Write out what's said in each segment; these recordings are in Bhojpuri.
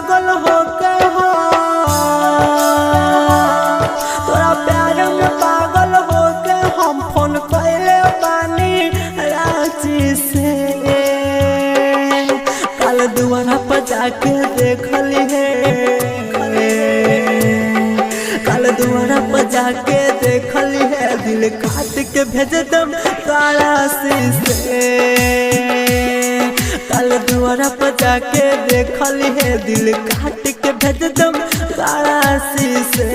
पागल हो के हो, तोरा प्यार में पागल हो के हम फोन कैले बानी रांची से। कल दुआरा पर जाके देखली है, कल दुआरा पर जाके देखली है, दिल काट के भेज दम कारासी से। कल दुआरा पर जाके देखली है, दिल काट के भेज दम कारासी से।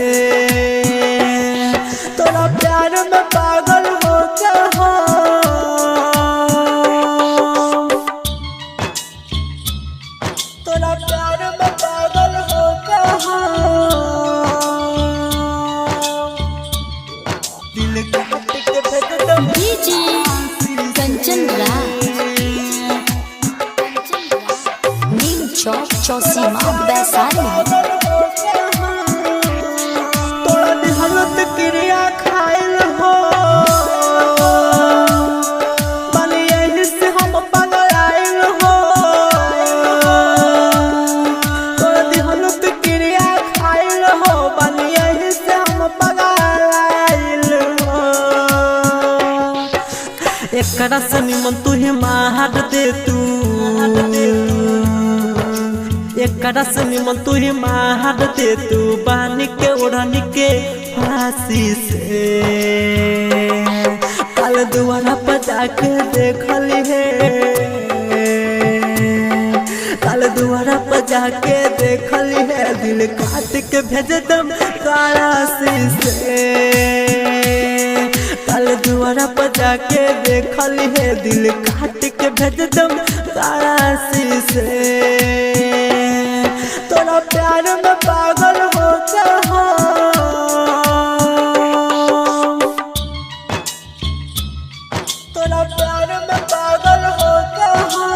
तोरा प्यार में पागल हो के हो, तोरा प्यार में पागल हो के हो, दिल काट के भेज दम डीजे कंचन राज, नीम चौक चौसीमा वैशाली। तोरा दिहलत क्रिया खाइल हो, बनी यही से हम पगलाइल हो। तोरा दिहलत क्रिया खाइल हो, बनी यही से हम पगलाइल हो। एकरा से निमन तू ही मार दे तू, एकरा से निमन तू ही मार दे तू, बानी के ओढ़नी के फांसी से। कल दुआरा पर जाके देखली है, कल दुआरा पर जाके देखली है, दिल काट के भेज दम कारासी से। कल दुआरा पर जाके देखली है, दिल काट के भेज दम कारासी से। तोरा प्यार में पागल हो के हो, तोरा प्यार में पागल हो के हो।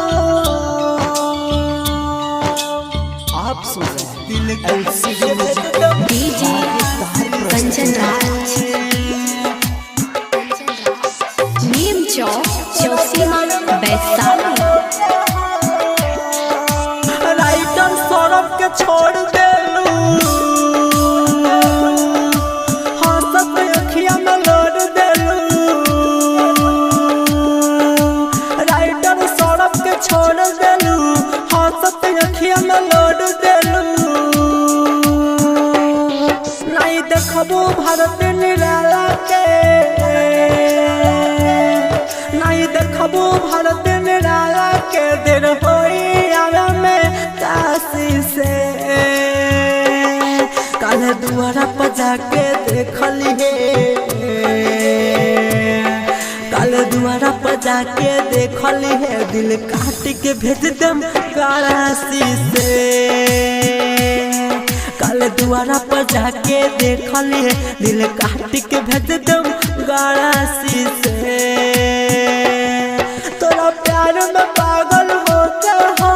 आप सुन रहे हैं दिल डीजे कंचन राज, नीम चौक चौसीमा वैशाली। राइटर सौरभ के छोड़ देलू, हंसत अखिया में लोड देलू। राइटर सौरभ के छोड़ देलू, हंसत अखिया में लोड देलू। नहीं देखबू भारत निराला के, नहीं देखबू भारत निराला के, देर होई आवे में काशी से। कल दुआरा पर जाके देखली है, कल दुआरा पर जाके देखली है, दिल काट के भेज दम कारासी से। कल दुआरा पर जाके देखली है, दिल काट के भेज दम कारासी से। तोरा प्यार में पागल हो के हो।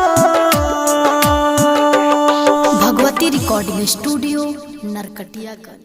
Bhagwati recording studio Narkatiaganj.